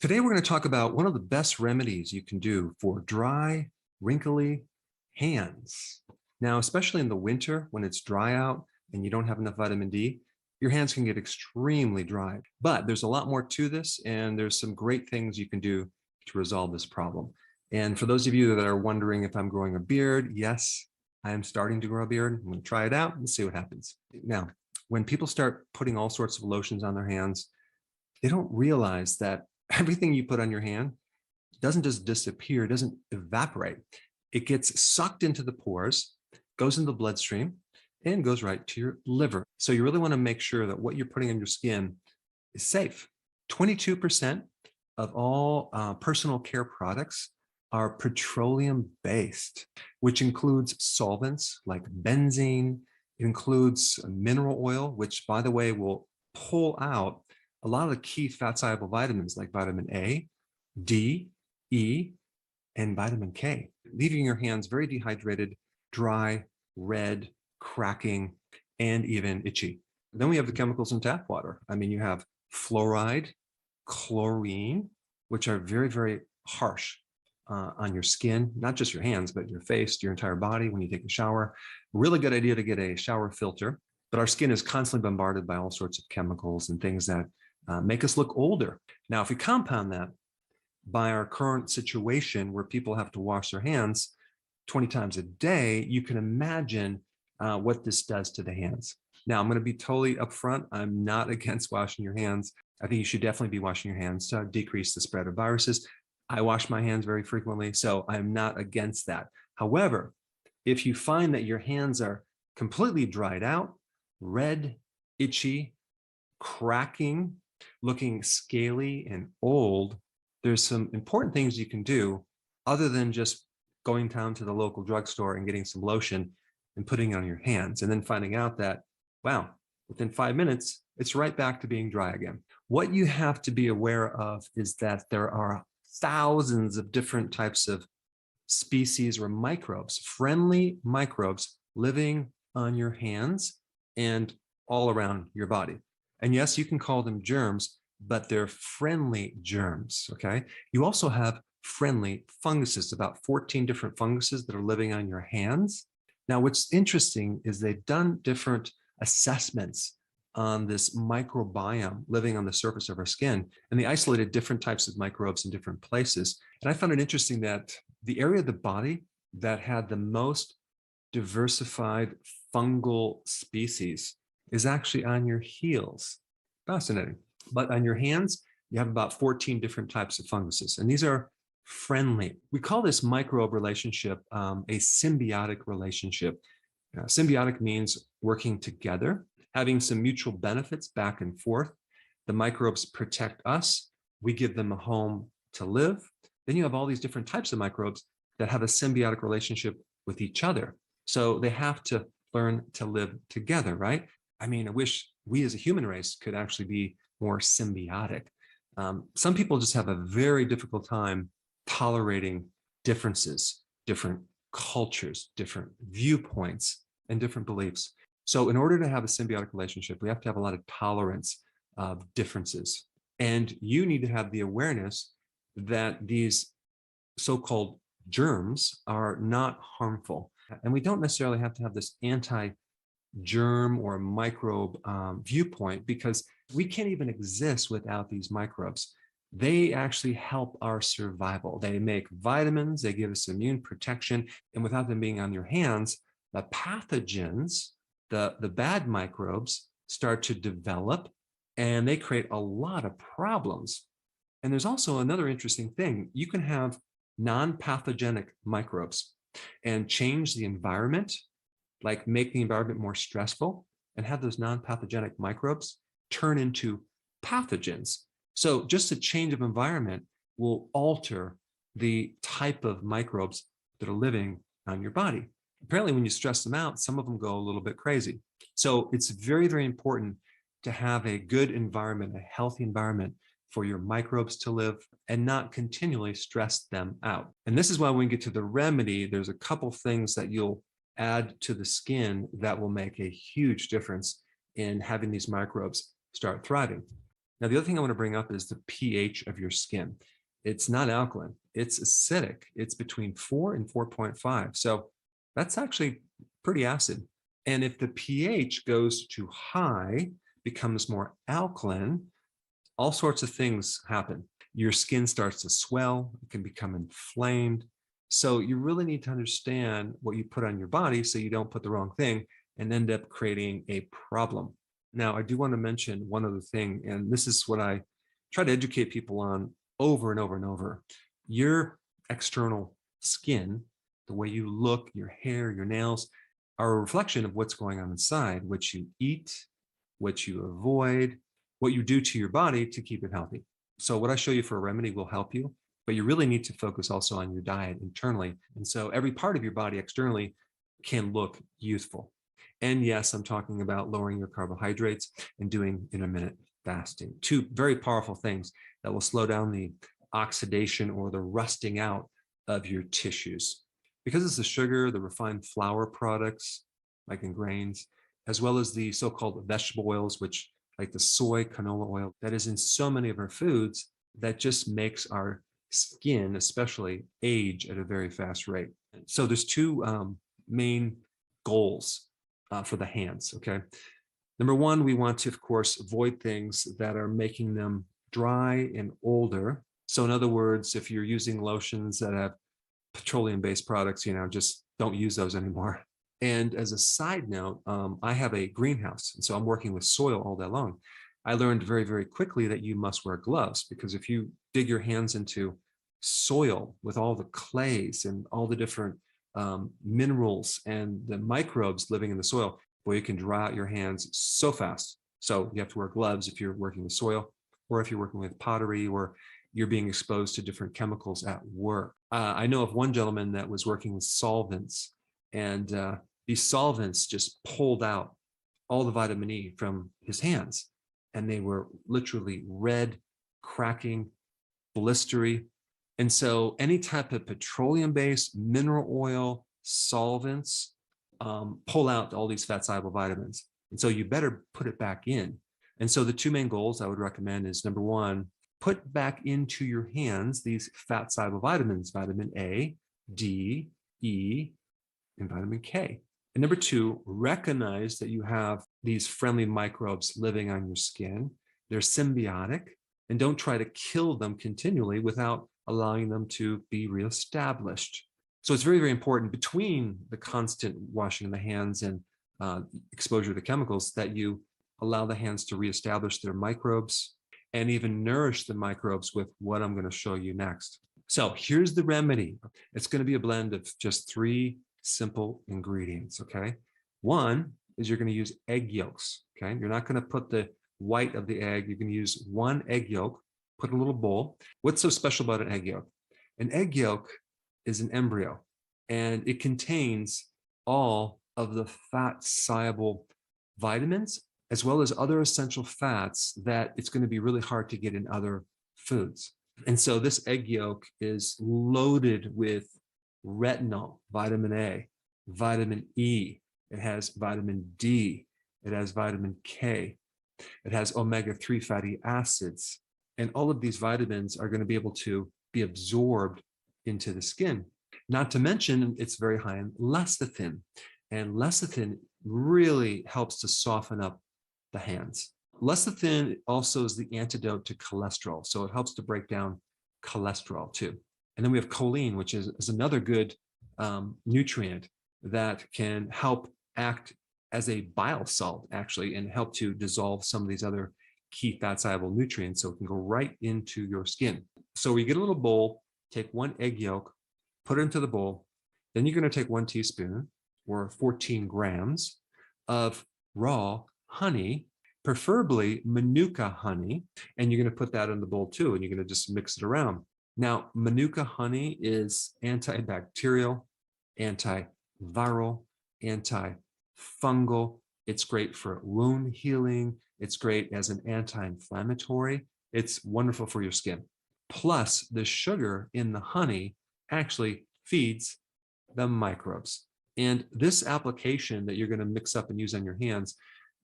Today, we're going to talk about one of the best remedies you can do for dry, wrinkly hands. Now, especially in the winter when it's dry out and you don't have enough vitamin D, your hands can get extremely dry. But there's a lot more to this, and there's some great things you can do to resolve this problem. And for those of you that are wondering if I'm growing a beard, yes, I am starting to grow a beard. I'm going to try it out and see what happens. Now, when people start putting all sorts of lotions on their hands, they don't realize that everything you put on your hand doesn't just disappear, it doesn't evaporate. It gets sucked into the pores, goes in the bloodstream, and goes right to your liver. So you really want to make sure that what you're putting on your skin is safe. 22% of all personal care products are petroleum-based, which includes solvents like benzene. It includes mineral oil, which, by the way, will pull out a lot of the key fat-soluble vitamins like vitamin A, D, E, and vitamin K, leaving your hands very dehydrated, dry, red, cracking, and even itchy. Then we have the chemicals in tap water. I mean, you have fluoride, chlorine, which are very, very harsh on your skin, not just your hands, but your face, your entire body when you take a shower. Really good idea to get a shower filter, but our skin is constantly bombarded by all sorts of chemicals and things that make us look older. Now, if we compound that by our current situation where people have to wash their hands 20 times a day, you can imagine what this does to the hands. Now, I'm going to be totally upfront. I'm not against washing your hands. I think you should definitely be washing your hands to decrease the spread of viruses. I wash my hands very frequently, so I'm not against that. However, if you find that your hands are completely dried out, red, itchy, cracking, looking scaly and old, there's some important things you can do other than just going down to the local drugstore and getting some lotion and putting it on your hands and then finding out that, wow, within 5 minutes, it's right back to being dry again. What you have to be aware of is that there are thousands of different types of species or microbes, friendly microbes living on your hands and all around your body. And yes, you can call them germs, but they're friendly germs, okay? You also have friendly funguses, about 14 different funguses that are living on your hands. Now, what's interesting is they've done different assessments on this microbiome living on the surface of our skin, and they isolated different types of microbes in different places. And I found it interesting that the area of the body that had the most diversified fungal species is actually on your heels. Fascinating. But on your hands, you have about 14 different types of funguses, and these are friendly. We call this microbe relationship a symbiotic relationship. Symbiotic means working together, having some mutual benefits back and forth. The microbes protect us. We give them a home to live. Then you have all these different types of microbes that have a symbiotic relationship with each other. So they have to learn to live together, right? I mean, I wish we as a human race could actually be more symbiotic. Some people just have a very difficult time tolerating differences, different cultures, different viewpoints, and different beliefs. So in order to have a symbiotic relationship, we have to have a lot of tolerance of differences. And you need to have the awareness that these so-called germs are not harmful. And we don't necessarily have to have this anti-germ or microbe viewpoint, because we can't even exist without these microbes. They actually help our survival. They make vitamins, they give us immune protection, and without them being on your hands, the pathogens, the bad microbes start to develop, and they create a lot of problems. And there's also another interesting thing. You can have non-pathogenic microbes and change the environment, like make the environment more stressful, and have those non-pathogenic microbes turn into pathogens. So just a change of environment will alter the type of microbes that are living on your body. Apparently, when you stress them out, some of them go a little bit crazy. So it's very, very important to have a good environment, a healthy environment for your microbes to live and not continually stress them out. And this is why when we get to the remedy, there's a couple things that you'll add to the skin that will make a huge difference in having these microbes start thriving. Now, the other thing I want to bring up is the pH of your skin. It's not alkaline, it's acidic. It's between 4 and 4.5. So that's actually pretty acid. And if the pH goes too high, becomes more alkaline, all sorts of things happen. Your skin starts to swell, it can become inflamed. So you really need to understand what you put on your body so you don't put the wrong thing and end up creating a problem. Now, I do want to mention one other thing, and this is what I try to educate people on over and over and over. Your external skin, the way you look, your hair, your nails, are a reflection of what's going on inside, what you eat, what you avoid, what you do to your body to keep it healthy. So what I show you for a remedy will help you, but you really need to focus also on your diet internally. And so every part of your body externally can look youthful. And yes, I'm talking about lowering your carbohydrates and doing intermittent fasting. Two very powerful things that will slow down the oxidation or the rusting out of your tissues. Because it's the sugar, the refined flour products, like in grains, as well as the so-called vegetable oils, which like the soy canola oil that is in so many of our foods, that just makes our skin especially age at a very fast rate. So there's two main goals for the hands, okay? Number one, we want to, of course, avoid things that are making them dry and older. So in other words, if you're using lotions that have petroleum-based products, just don't use those anymore. And as a side note, I have a greenhouse, and so I'm working with soil all day long. I learned very, very quickly that you must wear gloves, because if you dig your hands into soil with all the clays and all the different minerals and the microbes living in the soil, boy, you can dry out your hands so fast. So you have to wear gloves if you're working with soil, or if you're working with pottery, or you're being exposed to different chemicals at work. I know of one gentleman that was working with solvents, and these solvents just pulled out all the vitamin E from his hands, and they were literally red, cracking, blistery. And so any type of petroleum-based mineral oil solvents pull out all these fat-soluble vitamins. And so you better put it back in. And so the two main goals I would recommend is, number one, put back into your hands these fat-soluble vitamins, vitamin A, D, E, and vitamin K. And number two, recognize that you have these friendly microbes living on your skin. They're symbiotic, and don't try to kill them continually without allowing them to be reestablished. So it's very, very important, between the constant washing of the hands and exposure to chemicals, that you allow the hands to reestablish their microbes and even nourish the microbes with what I'm going to show you next. So here's the remedy. It's going to be a blend of just 3 simple ingredients, okay? One is you're going to use egg yolks, okay? You're not going to put the white of the egg. You're going to use 1 egg yolk, put in a little bowl. What's so special about an egg yolk? An egg yolk is an embryo, and it contains all of the fat-soluble vitamins, as well as other essential fats that it's going to be really hard to get in other foods. And so this egg yolk is loaded with retinol, vitamin A, vitamin E, it has vitamin D, it has vitamin K, it has omega-3 fatty acids, and all of these vitamins are going to be able to be absorbed into the skin. Not to mention, it's very high in lecithin, and lecithin really helps to soften up the hands. Lecithin also is the antidote to cholesterol, so it helps to break down cholesterol too. And then we have choline, which is another good nutrient that can help act as a bile salt, actually, and help to dissolve some of these other key fat-soluble nutrients, so it can go right into your skin. So we get a little bowl, take 1 egg yolk, put it into the bowl. Then you're going to take 1 teaspoon, or 14 grams, of raw honey, preferably Manuka honey, and you're going to put that in the bowl too, and you're going to just mix it around. Now, Manuka honey is antibacterial, antiviral, antifungal. It's great for wound healing. It's great as an anti-inflammatory. It's wonderful for your skin. Plus, the sugar in the honey actually feeds the microbes. And this application that you're going to mix up and use on your hands,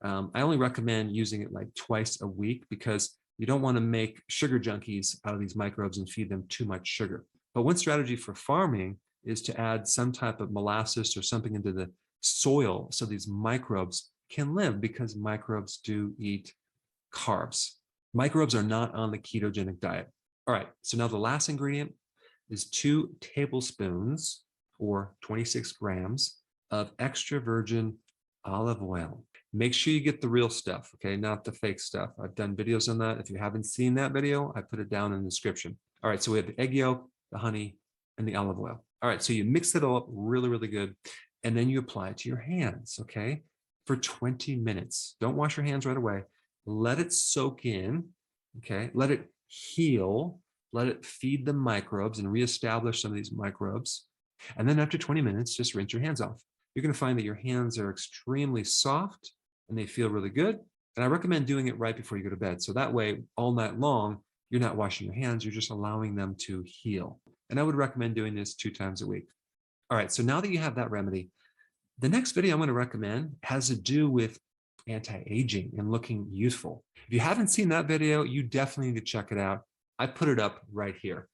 I only recommend using it like twice a week, because You don't want to make sugar junkies out of these microbes and feed them too much sugar. But one strategy for farming is to add some type of molasses or something into the soil so these microbes can live, because microbes do eat carbs. Microbes are not on the ketogenic diet. All right, so now the last ingredient is 2 tablespoons or 26 grams of extra virgin olive oil. Make sure you get the real stuff, okay? Not the fake stuff. I've done videos on that. If you haven't seen that video, I put it down in the description. All right, so we have the egg yolk, the honey, and the olive oil. All right, so you mix it all up really, really good, and then you apply it to your hands, okay? For 20 minutes. Don't wash your hands right away. Let it soak in, okay? Let it heal. Let it feed the microbes and reestablish some of these microbes. And then after 20 minutes, just rinse your hands off. You're going to find that your hands are extremely soft and they feel really good. And I recommend doing it right before you go to bed. So that way, all night long, you're not washing your hands, you're just allowing them to heal. And I would recommend doing this 2 times a week. All right, so now that you have that remedy, the next video I'm going to recommend has to do with anti-aging and looking youthful. If you haven't seen that video, you definitely need to check it out. I put it up right here.